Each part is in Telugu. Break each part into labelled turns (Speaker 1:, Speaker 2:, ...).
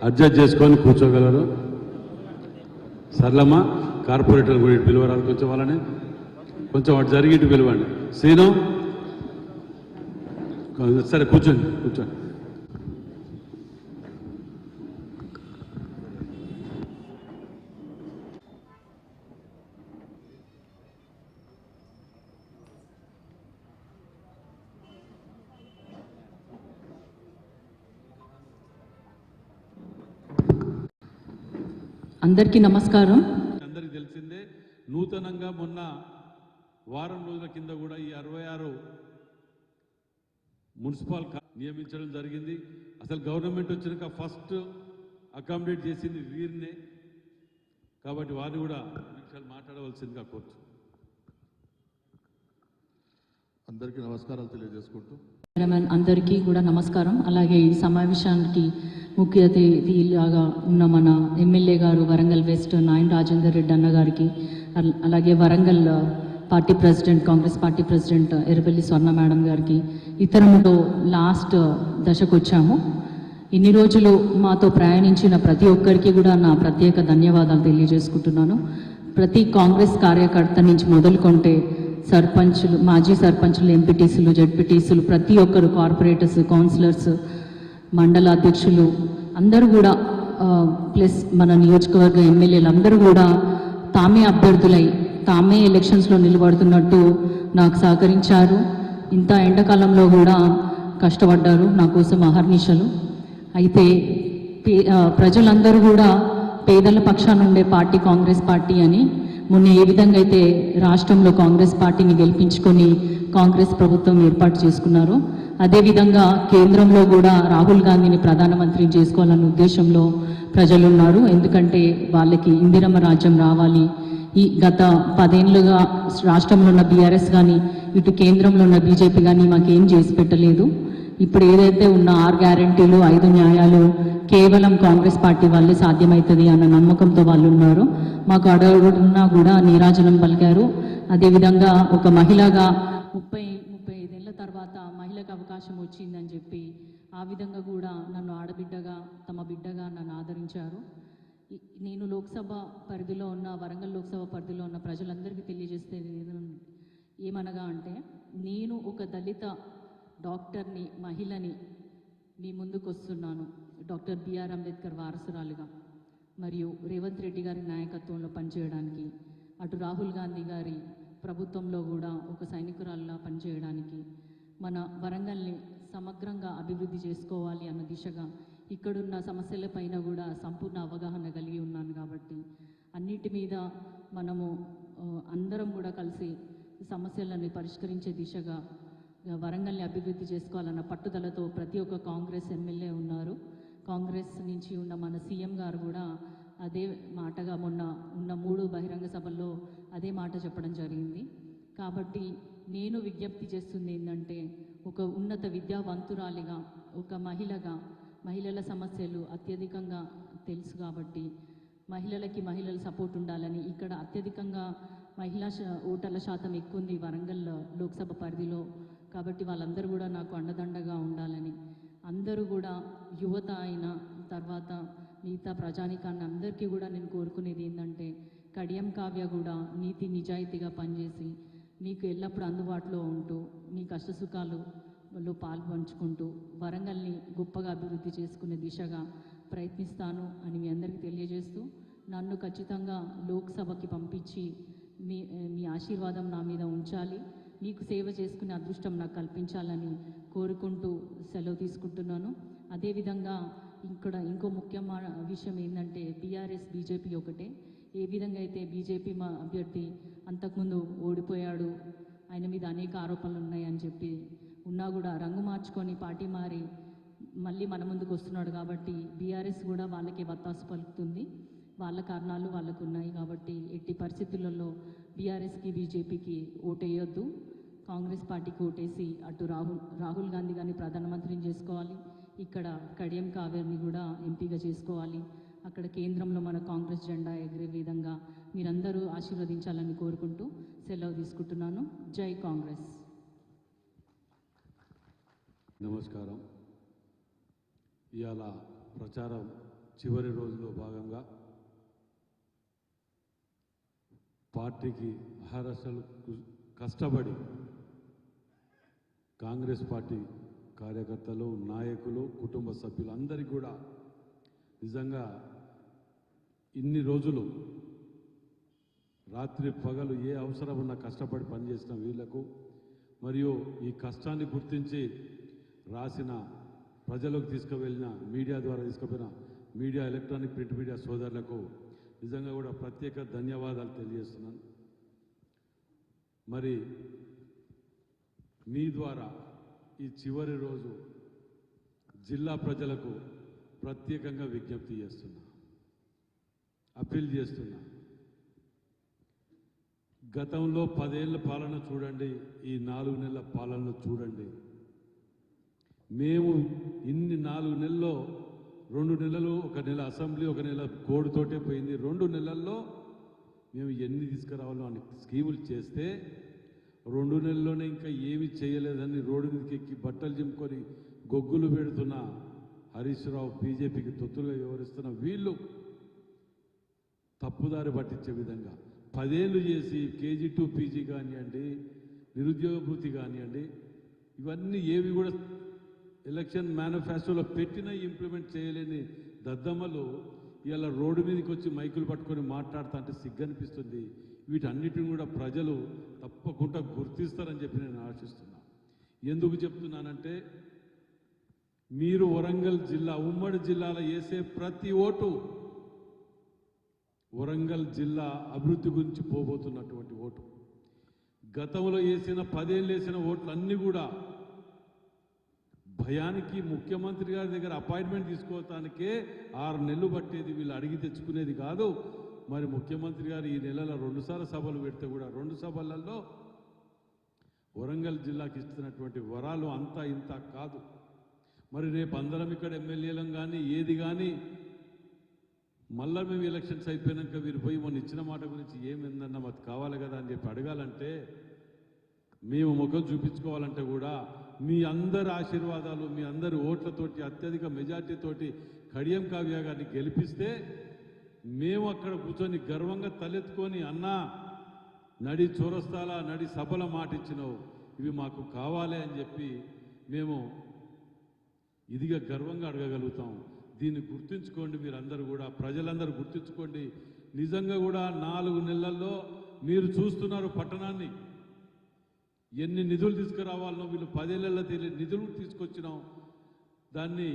Speaker 1: అడ్జస్ట్ చేసుకొని కూర్చోగలరు. సర్లమ్మ కార్పొరేటర్ కూడా ఇటు పిలవరాలు కొంచెం వాళ్ళని, కొంచెం అటు జరిగి ఇటు పిలవండి. శ్రీను సరే కూర్చోండి కూర్చోండి.
Speaker 2: అందరికీ నమస్కారం.
Speaker 1: అందరికీ తెలిసిందే, నూతనంగా మొన్న వారం రోజుల కింద కూడా ఈ 66 మున్సిపల్ నియమించడం జరిగింది. అసలు గవర్నమెంట్ వచ్చినాక ఫస్ట్ అకామిడేట్ చేసింది వీరినే, కాబట్టి వారిని కూడా విషయాలు మాట్లాడవలసిందిగా కోరుచు.
Speaker 3: అందరికీ నమస్కారాలు తెలియజేసుకుంటూ
Speaker 2: అందరికీ కూడా నమస్కారం. అలాగే ఈ సమావేశానికి ముఖ్య అతిథిలాగా ఉన్న మన ఎమ్మెల్యే గారు వరంగల్ వెస్ట్ నాయన్ రాజేందర్ రెడ్డి అన్న గారికి, అలాగే Warangal party president Congress party president Errabelli స్వర్ణ మేడం గారికి, ఇతరులతో లాస్ట్ దశకు వచ్చాము. ఇన్ని రోజులు మాతో ప్రయాణించిన ప్రతి ఒక్కరికి కూడా నా ప్రత్యేక ధన్యవాదాలు తెలియజేసుకుంటున్నాను. ప్రతి కాంగ్రెస్ కార్యకర్త నుంచి మొదలుకొంటే సర్పంచులు, మాజీ సర్పంచులు, ఎంపీటీసీలు, జెడ్పీటీసీలు, ప్రతి ఒక్కరు, కార్పొరేటర్స్, కౌన్సిలర్స్, మండల అధ్యక్షులు అందరూ కూడా, ప్లస్ మన నియోజకవర్గ ఎమ్మెల్యేలు అందరూ కూడా తామే అభ్యర్థులై తామే ఎలక్షన్స్లో నిలబడుతున్నట్టు నాకు సహకరించారు. ఇంత ఎండాకాలంలో కూడా కష్టపడ్డారు నా కోసం అహర్నిశలు. అయితే ప్రజలందరూ కూడా పేదల పక్షాన ఉండే పార్టీ కాంగ్రెస్ పార్టీ అని, మొన్న ఏ విధంగా అయితే రాష్ట్రంలో కాంగ్రెస్ పార్టీని గెలిపించుకొని కాంగ్రెస్ ప్రభుత్వం ఏర్పాటు చేసుకున్నారో, అదేవిధంగా కేంద్రంలో కూడా రాహుల్ గాంధీని ప్రధానమంత్రిని చేసుకోవాలన్న ఉద్దేశంలో ప్రజలున్నారు. ఎందుకంటే వాళ్ళకి ఇందిరమ్మ రాజ్యం రావాలి. ఈ గత 10 ఏళ్ళుగా రాష్ట్రంలో ఉన్న బీఆర్ఎస్ కానీ ఇటు కేంద్రంలో ఉన్న బీజేపీ కానీ మాకేం చేసి పెట్టలేదు. ఇప్పుడు ఏదైతే ఉన్న 6 గ్యారంటీలు, 5 న్యాయాలు కేవలం కాంగ్రెస్ పార్టీ వల్లే సాధ్యమవుతుంది అన్న నమ్మకంతో వాళ్ళు ఉన్నారు. మాకు అడుగుతున్నా కూడా నీరాజనం పలికారు. అదేవిధంగా ఒక మహిళగా 35 ఏళ్ళ తర్వాత మహిళకు అవకాశం వచ్చిందని చెప్పి ఆ విధంగా కూడా నన్ను ఆడబిడ్డగా, తమ బిడ్డగా నన్ను ఆదరించారు. నేను లోక్సభ పరిధిలో ఉన్న, వరంగల్ లోక్సభ పరిధిలో ఉన్న ప్రజలందరికీ తెలియజేస్తే ఏమనగా అంటే, నేను ఒక దళిత డాక్టర్ని, మహిళని మీ ముందుకు వస్తున్నాను డాక్టర్ బిఆర్ అంబేద్కర్ వారసురాలుగా, మరియు రేవంత్ రెడ్డి గారి నాయకత్వంలో పనిచేయడానికి, అటు రాహుల్ గాంధీ గారి ప్రభుత్వంలో కూడా ఒక సైనికురాలుగా పనిచేయడానికి, మన వరంగల్ని సమగ్రంగా అభివృద్ధి చేసుకోవాలి అన్న దిశగా ఇక్కడున్న సమస్యలపైన కూడా సంపూర్ణ అవగాహన కలిగి ఉన్నాను. కాబట్టి అన్నిటి మీద మనము అందరం కూడా కలిసి సమస్యలను పరిష్కరించే దిశగా వరంగల్ని అభివృద్ధి చేసుకోవాలన్న పట్టుదలతో ప్రతి ఒక్క కాంగ్రెస్ ఎమ్మెల్యే ఉన్నారు. కాంగ్రెస్ నుంచి ఉన్న మన సీఎం గారు కూడా అదే మాటగా మొన్న ఉన్న 3 బహిరంగ సభల్లో అదే మాట చెప్పడం జరిగింది. కాబట్టి నేను విజ్ఞప్తి చేస్తుంది ఏంటంటే, ఒక ఉన్నత విద్యావంతురాలిగా, ఒక మహిళగా, మహిళల సమస్యలు అత్యధికంగా తెలుసు కాబట్టి మహిళల సపోర్ట్ ఉండాలని, ఇక్కడ అత్యధికంగా మహిళా ఓటర్ల శాతం ఎక్కువ ఉంది వరంగల్ లోక్సభ పరిధిలో. కాబట్టి వాళ్ళందరూ కూడా నాకు అండదండగా ఉండాలని, అందరూ కూడా యువత అయిన తర్వాత మిగతా ప్రజానికాన్ని అందరికీ కూడా నేను కోరుకునేది ఏంటంటే, కడియం కావ్య కూడా నీతి నిజాయితీగా పనిచేసి మీకు ఎల్లప్పుడూ అందుబాటులో ఉంటూ మీ కష్టసుఖాలలో పాల్పంచుకుంటూ వరంగల్ని గొప్పగా అభివృద్ధి చేసుకునే దిశగా ప్రయత్నిస్తాను అని మీ అందరికీ తెలియజేస్తూ, నన్ను ఖచ్చితంగా లోక్సభకి పంపించి మీ ఆశీర్వాదం నా మీద ఉంచాలి, మీకు సేవ చేసుకునే అదృష్టం నాకు కల్పించాలని కోరుకుంటూ సెలవు తీసుకుంటున్నాను. అదేవిధంగా ఇక్కడ ఇంకో ముఖ్యమైన విషయం ఏంటంటే, బీఆర్ఎస్ బీజేపీ ఒకటే. ఏ విధంగా అయితే బీజేపీ మా అభ్యర్థి అంతకుముందు ఓడిపోయాడు, ఆయన మీద అనేక ఆరోపణలు ఉన్నాయని చెప్పి ఉన్నా కూడా రంగు మార్చుకొని పార్టీ మారి మళ్ళీ మన ముందుకు వస్తున్నాడు. కాబట్టి బీఆర్ఎస్ కూడా వాళ్ళకే వత్తాసు పలుకుతుంది. వాళ్ళ కారణాలు వాళ్ళకు ఉన్నాయి. కాబట్టి ఎట్టి పరిస్థితులలో బీఆర్ఎస్కి బీజేపీకి ఓటేయొద్దు, కాంగ్రెస్ పార్టీకి ఓటేసి అటు రాహుల్ గాంధీ గారిని ప్రధానమంత్రిని చేసుకోవాలి, ఇక్కడ కడియం కావ్యాన్ని కూడా ఎంపీగా చేసుకోవాలి, అక్కడ కేంద్రంలో మన కాంగ్రెస్ జెండా ఎగిరే విధంగా మీరందరూ ఆశీర్వదించాలని కోరుకుంటూ సెలవు తీసుకుంటున్నాను. జై కాంగ్రెస్.
Speaker 1: నమస్కారం. ఇవాళ ప్రచారం చివరి రోజులో భాగంగా పార్టీకి అహర్నిశలు కష్టపడి కాంగ్రెస్ పార్టీ కార్యకర్తలు, నాయకులు, కుటుంబ సభ్యులు అందరికీ కూడా నిజంగా ఇన్ని రోజులు రాత్రి పగలు ఏ అవసరం ఉన్నా కష్టపడి పనిచేసిన వీళ్లకు, మరియు ఈ కష్టాన్ని గుర్తించి రాసిన ప్రజలకు తీసుకువెళ్ళిన మీడియా ద్వారా తీసుకుపోయిన మీడియా, ఎలక్ట్రానిక్ ప్రింట్ మీడియా సోదరులకు నిజంగా కూడా ప్రత్యేక ధన్యవాదాలు తెలియజేస్తున్నాను. మరి మీ ద్వారా ఈ చివరి రోజు జిల్లా ప్రజలకు ప్రత్యేకంగా విజ్ఞప్తి చేస్తున్నా, అప్పీల్ చేస్తున్నా. గతంలో 10 ఏళ్ల పాలన చూడండి, ఈ 4 నెలల పాలన చూడండి. మేము ఇన్ని 4 నెలల్లో 2 నెలలు, 1 నెల అసెంబ్లీ, 1 నెల కోడ్తోటే పోయింది. 2 నెలల్లో మేము ఎన్ని తీసుకురావాలో అన్ని స్కీములు చేస్తే 2 నెలల్లోనే ఇంకా ఏమీ చేయలేదని రోడ్డు మీదకి ఎక్కి బట్టలు చింపుకొని గొగ్గులు పెడుతున్న హరీష్ రావు, బీజేపీకి తొత్తులుగా వ్యవహరిస్తున్న వీళ్ళు తప్పుదారి పట్టించే విధంగా 10 ఏళ్ళు చేసి కేజీ టు పీజీ కానివ్వండి, నిరుద్యోగ భృతి కానివ్వండి, ఇవన్నీ ఏవి కూడా ఎలక్షన్ మేనిఫెస్టోలో పెట్టినా ఇంప్లిమెంట్ చేయలేని దద్దమ్మలు ఇలా రోడ్డు మీదకి వచ్చి మైకులు పట్టుకొని మాట్లాడుతా అంటే సిగ్గనిపిస్తుంది. వీటన్నిటిని కూడా ప్రజలు తప్పకుండా గుర్తిస్తారని చెప్పి నేను ఆశిస్తున్నా. ఎందుకు చెప్తున్నానంటే, మీరు వరంగల్ జిల్లా, ఉమ్మడి జిల్లాలో వేసే ప్రతి ఓటు వరంగల్ జిల్లా అభివృద్ధి గురించి పోబోతున్నటువంటి ఓటు. గతంలో వేసిన 10 ఏళ్ళు వేసిన ఓట్లు అన్నీ కూడా భయానికి ముఖ్యమంత్రి గారి దగ్గర అపాయింట్మెంట్ తీసుకోవటానికే 6 నెలలు పట్టేది, వీళ్ళు అడిగి తెచ్చుకునేది కాదు. మరి ముఖ్యమంత్రి గారు ఈ నెలలో 2 సార్లు సభలు పెడితే కూడా 2 సభలలో వరంగల్ జిల్లాకి ఇస్తున్నటువంటి వరాలు అంతా ఇంత కాదు. మరి రేపు అందరం ఇక్కడ ఎమ్మెల్యేలం కానీ ఏది కానీ మళ్ళా మేము ఎలక్షన్స్ అయిపోయాక వీరు పోయి మొన్న ఇచ్చిన మాట గురించి ఏమైందన్నా మాకు కావాలి కదా అని చెప్పి అడగాలంటే, మేము ముఖం చూపించుకోవాలంటే కూడా మీ అందరి ఆశీర్వాదాలు, మీ అందరి ఓట్లతోటి అత్యధిక మెజార్టీతోటి కడియం కావ్య గారిని గెలిపిస్తే మేము అక్కడ కూర్చొని గర్వంగా తలెత్తుకొని, అన్నా నడి చౌరస్తాల నడి సభల మాట ఇచ్చినావు, ఇవి మాకు కావాలి అని చెప్పి మేము ఇదిగా గర్వంగా అడగగలుగుతాం. దీన్ని గుర్తుంచుకోండి, మీరందరూ కూడా, ప్రజలందరూ గుర్తుంచుకోండి. నిజంగా కూడా 4 నెలల్లో మీరు చూస్తున్నారు పట్టణాన్ని ఎన్ని నిధులు తీసుకురావాలనో, వీళ్ళు 10 ఏళ్లలో నిధులు తీసుకొచ్చినాం. దాన్ని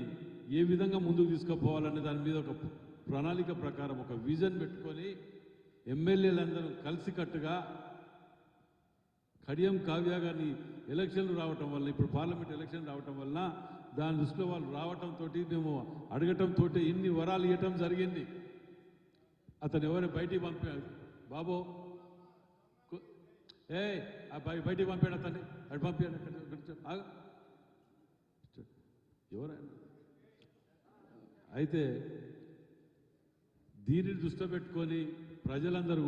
Speaker 1: ఏ విధంగా ముందుకు తీసుకుపోవాలనే దాని మీద ఒక ప్రణాళిక ప్రకారం ఒక విజన్ పెట్టుకొని ఎమ్మెల్యేలందరూ కలిసికట్టుగా కడియం కావ్య గారిని ఎలక్షన్లు రావటం వల్ల, ఇప్పుడు పార్లమెంట్ ఎలక్షన్ రావటం వల్ల దాని దృష్టిలో వాళ్ళు రావటంతో మేము అడగటంతో ఇన్ని వరాలు ఇవ్వటం జరిగింది. అతను ఎవరు బయటికి పంపాడు, బాబో బయటికి పంపాడు, అతన్ని అటు పంపాడు, ఎవరైనా. అయితే దీనిని దృష్టిలో పెట్టుకొని ప్రజలందరూ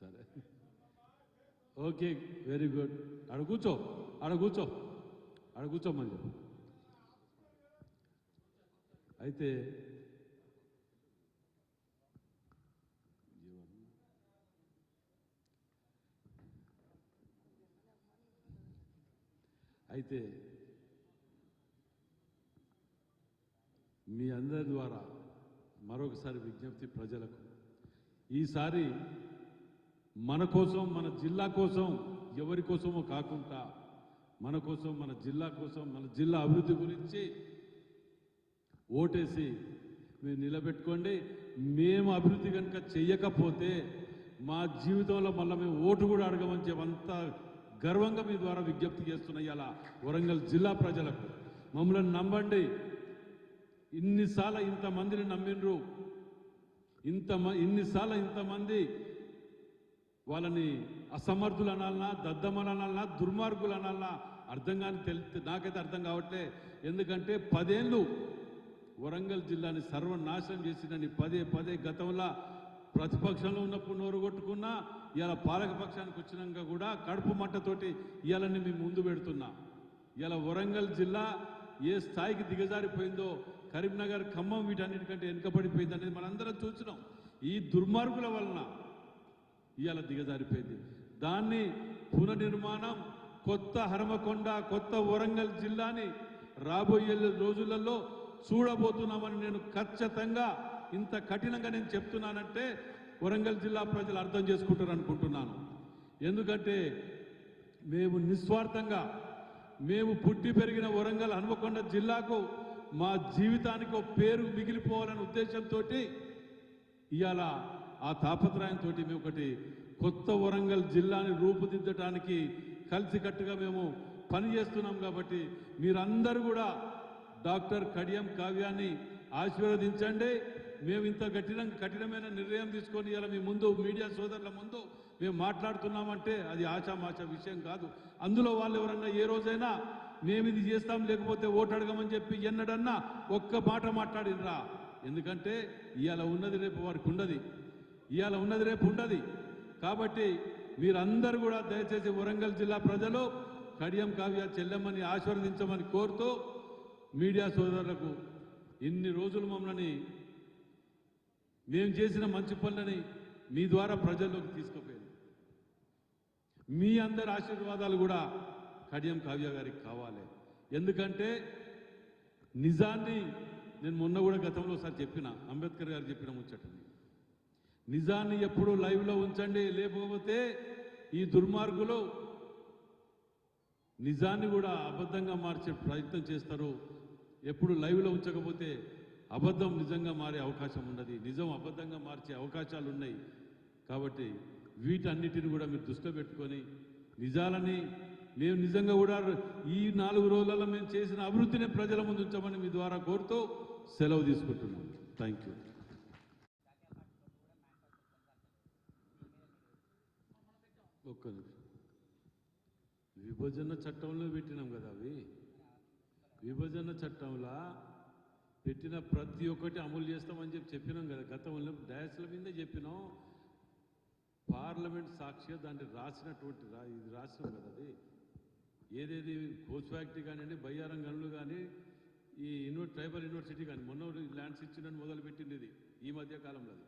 Speaker 1: సరే, ఓకే, వెరీ గుడ్. ఆడ కూర్చోమని చెప్పు. అయితే మీ అందరి ద్వారా మరొకసారి విజ్ఞప్తి ప్రజలకు, ఈసారి మన కోసం, మన జిల్లా కోసం, ఎవరి కోసమో కాకుండా మన కోసం, మన జిల్లా కోసం, మన జిల్లా అభివృద్ధి గురించి ఓటేసి మీరు నిలబెట్టుకోండి. మేము అభివృద్ధి కనుక చెయ్యకపోతే మా జీవితంలో మళ్ళీ మేము ఓటు కూడా అడగమని చెప్పంత గర్వంగా మీ ద్వారా విజ్ఞప్తి చేస్తున్నాయి. అలా వరంగల్ జిల్లా ప్రజలకు మమ్మల్ని నమ్మండి. ఇన్నిసార్లు ఇంతమందిని నమ్మిండ్రు, ఇన్నిసార్లు ఇంతమంది వాళ్ళని అసమర్థులు అనాలన్నా, దద్దమ్మలు అనాలన్నా, దుర్మార్గులు అనాలన్నా అర్థం కానీ నాకైతే అర్థం కావట్లే. ఎందుకంటే 10 ఏళ్ళు వరంగల్ జిల్లాని సర్వనాశనం చేసిన పదే గతంలో ప్రతిపక్షంలో ఉన్నప్పుడు నోరు కొట్టుకున్నా ఇవాళ పాలక పక్షానికి వచ్చినాక కూడా కడుపు మంటతోటి ఇవాళని మీ ముందు పెడుతున్నా. ఇలా వరంగల్ జిల్లా ఏ స్థాయికి దిగజారిపోయిందో, కరీంనగర్, ఖమ్మం వీటన్నిటికంటే వెనుకబడిపోయింది అనేది మనందరం చూసినాం. ఈ దుర్మార్గుల వలన ఇవాళ దిగజారిపోయింది. దాన్ని పునర్నిర్మాణం, కొత్త హరమకొండ, కొత్త వరంగల్ జిల్లాని రాబోయే రోజులలో చూడబోతున్నామని నేను ఖచ్చితంగా, ఇంత కఠినంగా నేను చెప్తున్నానంటే వరంగల్ జిల్లా ప్రజలు అర్థం చేసుకుంటారు అనుకుంటున్నాను. ఎందుకంటే మేము నిస్వార్థంగా, మేము పుట్టి పెరిగిన వరంగల్ హనుమకొండ జిల్లాకు మా జీవితానికి ఒక పేరు మిగిలిపోవాలనే ఉద్దేశంతో ఇవాళ ఆ తాపత్రయంతో మేము ఒకటి కొత్త వరంగల్ జిల్లాని రూపుదిద్దడానికి కలిసికట్టుగా మేము పనిచేస్తున్నాం. కాబట్టి మీరందరూ కూడా డాక్టర్ కడియం కావ్యాన్ని ఆశీర్వదించండి. మేము ఇంత కఠినమైన నిర్ణయం తీసుకొని ఇలా మీ ముందు, మీడియా సోదరుల ముందు మేము మాట్లాడుతున్నామంటే అది ఆశామాష విషయం కాదు. అందులో వాళ్ళు ఎవరన్నా ఏ రోజైనా మేము ఇది చేస్తాం లేకపోతే ఓటు అడగమని చెప్పి ఎన్నడన్నా ఒక్క మాట మాట్లాడినరా? ఎందుకంటే ఇవాళ ఉన్నది రేపు వారికి ఉండదు, ఇవాళ ఉన్నది రేపు ఉండదు. కాబట్టి మీరందరూ కూడా దయచేసి వరంగల్ జిల్లా ప్రజలు కడియం కావ్య చెల్లెమ్మని ఆశీర్వదించమని కోరుతూ, మీడియా సోదరులకు ఇన్ని రోజులు మమ్మల్ని మేము చేసిన మంచి పనులని మీ ద్వారా ప్రజల్లోకి తీసుకుపోయింది. మీ అందరి ఆశీర్వాదాలు కూడా కడియం కావ్య గారికి కావాలి. ఎందుకంటే నిజాన్ని నేను మొన్న కూడా గతంలో ఒకసారి చెప్పిన, అంబేద్కర్ గారు చెప్పిన ముచ్చటని, నిజాన్ని ఎప్పుడూ లైవ్లో ఉంచండి, లేకపోతే ఈ దుర్మార్గులు నిజాన్ని కూడా అబద్ధంగా మార్చే ప్రయత్నం చేస్తారు. ఎప్పుడు లైవ్లో ఉంచకపోతే అబద్ధం నిజంగా మారే అవకాశం ఉన్నది, నిజం అబద్ధంగా మార్చే అవకాశాలు ఉన్నాయి. కాబట్టి వీటన్నిటిని కూడా మీరు దృష్టిలో పెట్టుకొని నిజాలని మేము నిజంగా కూడా ఈ 4 రోజులలో మేము చేసిన అభివృద్ధిని ప్రజల ముందు ఉంచమని మీ ద్వారా కోరుతూ సెలవు తీసుకుంటున్నాం. Thank you. ఒక్క నిమిషం. విభజన చట్టంలో పెట్టినాం కదా, అవి విభజన చట్టంలో పెట్టిన ప్రతి ఒక్కటి అమలు చేస్తామని చెప్పినాం కదా. గతంలో డయాస్ల మీదే చెప్పినాం. పార్లమెంట్ సాక్షిగా దాన్ని రాసినటువంటి ఇది రాసినాం కదా. అది ఏదేది కోచ్ ఫ్యాక్టరీ కానివ్వండి, బయ్యారం గనులు కానీ, ఈ ట్రైబల్ యూనివర్సిటీ కానీ, మొన్న ల్యాండ్స్ ఇచ్చిందని మొదలుపెట్టింది ఇది ఈ మధ్య కాలంలో. అది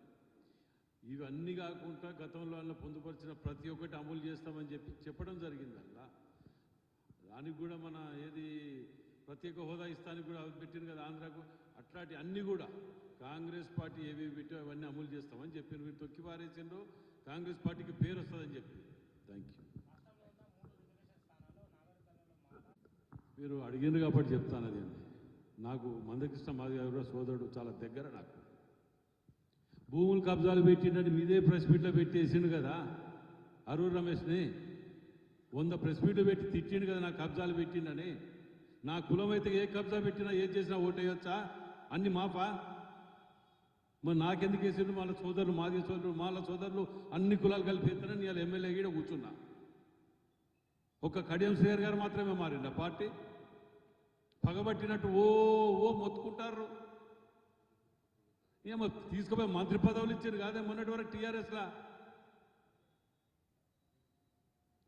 Speaker 1: ఇవన్నీ కాకుండా గతంలో అలా పొందుపరిచిన ప్రతి ఒక్కటి అమలు చేస్తామని చెప్పడం జరిగింది. అలా దానికి కూడా మన ఏది ప్రత్యేక హోదా ఇస్తానికి కూడా పెట్టింది కదా ఆంధ్రాకు. అట్లాంటి అన్నీ కూడా కాంగ్రెస్ పార్టీ ఏవి పెట్టో అవన్నీ అమలు చేస్తామని చెప్పారు. మీరు తొక్కి పారేసిండ్రు, కాంగ్రెస్ పార్టీకి పేరు వస్తుందని చెప్పి. Thank you. మీరు అడిగిండ్రు కాబట్టి చెప్తాను. అది నాకు మందకృష్ణ మాది గారు కూడా సోదరుడు, చాలా దగ్గర నాకు. భూములు కబ్జాలు పెట్టిండని మీదే ప్రెస్ మీట్లో పెట్టేసిండు కదా అరూర్ రమేష్ని. 100 ప్రెస్ మీట్లు పెట్టి తిట్టిండు కదా నాకు కబ్జాలు పెట్టిండని. నా కులం అయితే ఏ కబ్జా పెట్టినా ఏం చేసినా ఓటేయొచ్చా? అన్ని మాపా? మరి నాకెందుకు వేసిండు? వాళ్ళ సోదరులు, మాది సోదరులు, వాళ్ళ సోదరులు అన్ని కులాలు కలిపి ఎత్తానని ఇవాళ ఎమ్మెల్యే కూడా కూర్చున్నా. ఒక కడియం శ్రీహర్ గారు మాత్రమే మారిండు ఆ పార్టీ. పగబట్టినట్టు ఓ మొత్తుకుంటారు. ఏమో తీసుకుపోయి మంత్రి పదవులు ఇచ్చారు కాదే మొన్నటి వరకు టీఆర్ఎస్లా.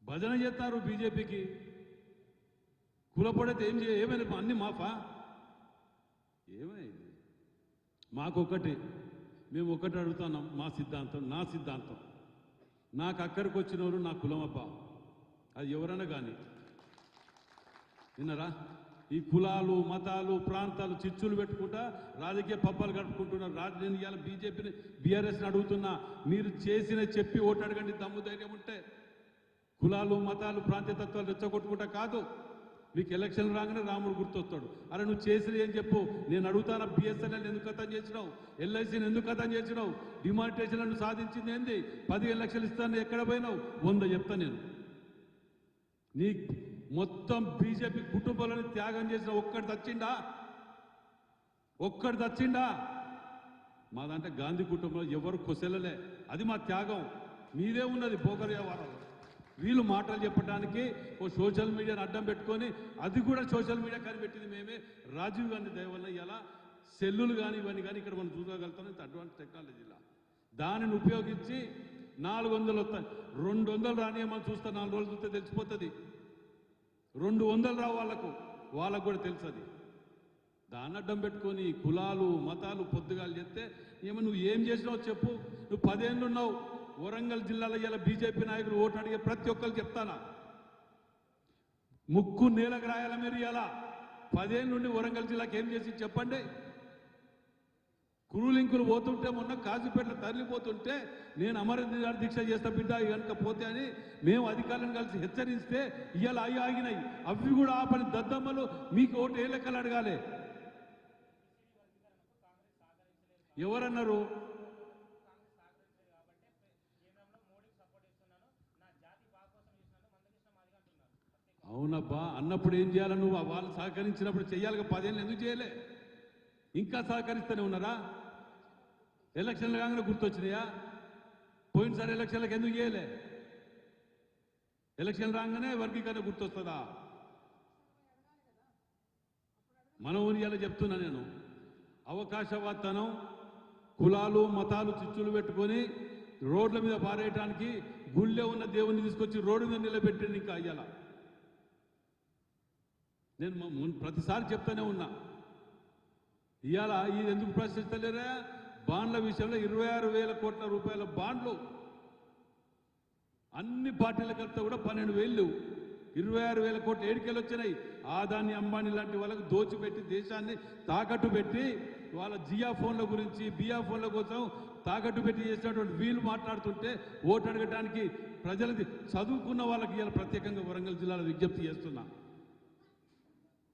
Speaker 1: భజన చేస్తారు బీజేపీకి. కులపడితే ఏమైనా అన్ని మాఫా? ఏమైంది? మాకొక్కటి, మేము ఒకటి అడుగుతున్నాం. మా సిద్ధాంతం, నా సిద్ధాంతం, నాకు అక్కడికి వచ్చిన వాళ్ళు నా కులమబ్బా. అది ఎవరైనా కానీ విన్నారా? ఈ కులాలు, మతాలు, ప్రాంతాలు చిచ్చులు పెట్టుకుంటా రాజకీయ పబ్బాలు గడుపుకుంటున్నారు. నేను ఇవాళ బీజేపీని, బీఆర్ఎస్ని అడుగుతున్నా, మీరు చేసిన చెప్పి ఓటు అడగండి. దమ్ము ధైర్యం ఉంటే కులాలు, మతాలు, ప్రాంతీయతత్వాలు రెచ్చగొట్టుకుంటా కాదు. మీకు ఎలక్షన్ రాగానే రాముడు గుర్తొస్తాడు. అరే నువ్వు చేసినవి ఏం చెప్పు. నేను అడుగుతాను, బిఎస్ఎన్ఎల్ ఎందుకు ఖతం చేసినావు? ఎల్ఐసిని ఎందుకు ఖతం చేసినావు? డిమానిటేషన్లను సాధించింది ఏంది? 15 లక్షలు ఇస్తాను, ఎక్కడ పోయినావు? 100 చెప్తా నేను. నీ మొత్తం బీజేపీ కుటుంబాలను త్యాగం చేసిన ఒక్కటి తెచ్చిండా? ఒక్కటి తెచ్చిండా? మాదంటే గాంధీ కుటుంబంలో ఎవరు కొసెలలే. అది మా త్యాగం. మీదే ఉన్నది పోకర్ వ్యవహారాలు. వీళ్ళు మాటలు చెప్పడానికి ఓ సోషల్ మీడియాను అడ్డం పెట్టుకొని, అది కూడా సోషల్ మీడియా కనిపెట్టింది మేమే. రాజీవ్ గాంధీ దయ వల్ల ఇలా సెల్లులు కానీ ఇవన్నీ కానీ ఇక్కడ మనం చూడగలుగుతాం. ఇంత అడ్వాన్స్ టెక్నాలజీలా దానిని ఉపయోగించి 400 వస్తాయి. 200 రానియమని చూస్తే 4 రోజులు చూస్తే తెలిసిపోతుంది. 200 రావు వాళ్ళకు కూడా తెలుసది. దాన్ని అడ్డం పెట్టుకొని కులాలు మతాలు పొద్దుగాలు చెప్తే నువ్వు ఏం చేసినావు చెప్పు. నువ్వు 10 ఏళ్ళు ఉన్నావు వరంగల్ జిల్లాలో. ఇలా బీజేపీ నాయకులు ఓటు అడిగే ప్రతి ఒక్కరు చెప్తానా, ముక్కు నేలకు రాయాల మీరు. ఇలా 10 ఏళ్ళ నుండి వరంగల్ జిల్లాకి ఏం చేసి చెప్పండి. కురులింకులు పోతుంటే మొన్న కాజీపేటలో తరలిపోతుంటే నేను అమరనాథ దీక్ష చేస్తా బిడ్డ కనుక పోతే అని మేము అధికారులను కలిసి హెచ్చరిస్తే ఇవాళ అవి ఆగినాయి. అవి కూడా ఆపని దద్దమ్మలు మీకు ఓటు ఏ లెక్కలు అడగాలి. ఎవరన్నారు? అవునబ్బా అన్నప్పుడు ఏం చేయాలి? నువ్వు వాళ్ళు సహకరించినప్పుడు చెయ్యాలిగా. 10 ఏళ్ళు ఎందుకు చేయలే? ఇంకా సహకరిస్తూనే ఉన్నారా? ఎలక్షన్లు కాగానే గుర్తొచ్చినాయా? పోయినసారి ఎలక్షన్లకు ఎందుకు చేయలే? ఎలక్షన్ రాగానే వర్గీకరణ గుర్తొస్తుందా? మనం ఇలా చెప్తున్నా నేను, అవకాశవాదతనం, కులాలు మతాలు చిచ్చులు పెట్టుకొని రోడ్ల మీద పారేయటానికి గుళ్ళే ఉన్న దేవుణ్ణి తీసుకొచ్చి రోడ్డు మీద నిలబెట్టింది. ఇంకా అయ్యాల నేను ప్రతిసారి చెప్తానే ఉన్నా. ఇవాళ ఇది ఎందుకు ప్రశ్నిస్తలేరా? బాండ్ల విషయంలో 26,000 కోట్ల రూపాయల బాండ్లు అన్ని పార్టీల కలిపితే కూడా 12,000. 26,000 కోట్లు ఏడికెళ్ళి వచ్చినాయి. ఆదాని అంబానీ లాంటి వాళ్ళకు దోచిపెట్టి దేశాన్ని తాకట్టు పెట్టి వాళ్ళ జియా ఫోన్ల గురించి బియా ఫోన్ల కోసం తాకట్టు పెట్టి చేసినటువంటి వీళ్ళు మాట్లాడుతుంటే ఓటు అడగడానికి ప్రజలది చదువుకున్న వాళ్ళకి ఇలా ప్రత్యేకంగా వరంగల్ జిల్లాలో విజ్ఞప్తి చేస్తున్నా.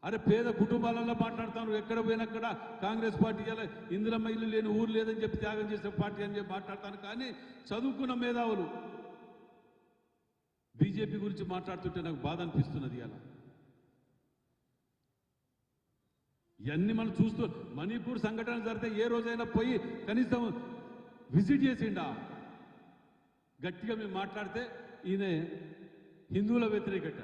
Speaker 1: అరే పేద కుటుంబాలలో మాట్లాడుతాను. ఎక్కడ పోయినక్కడ కాంగ్రెస్ పార్టీ ఇలా ఇందిరమ్మ ఇల్లు లేని ఊరు లేదని చెప్పి త్యాగం చేసిన పార్టీ అని చెప్పి మాట్లాడతాను. కానీ చదువుకున్న మేధావులు బీజేపీ గురించి మాట్లాడుతుంటే నాకు బాధ అనిపిస్తున్నది. ఇలా ఇవన్నీ మనం చూస్తూ మణిపూర్ సంఘటన జరిగితే ఏ రోజైనా పోయి కనీసం విజిట్ చేసిండా? గట్టిగా మేము మాట్లాడితే ఈయన హిందువుల వ్యతిరేకట.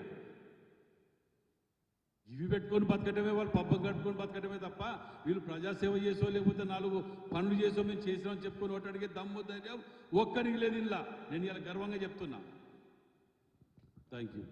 Speaker 1: ఇవి పెట్టుకొని బతకటమే, వాళ్ళు పబ్బం కట్టుకొని బతకటమే తప్ప వీళ్ళు ప్రజాసేవ చేసో లేకపోతే 4 పనులు చేసో మేము చేసామని చెప్పుకొని ఓటు అడిగే దమ్ము ధైర్యం ఒక్కరికి లేదు ఇలా. నేను ఇలా గర్వంగా చెప్తున్నా. Thank you.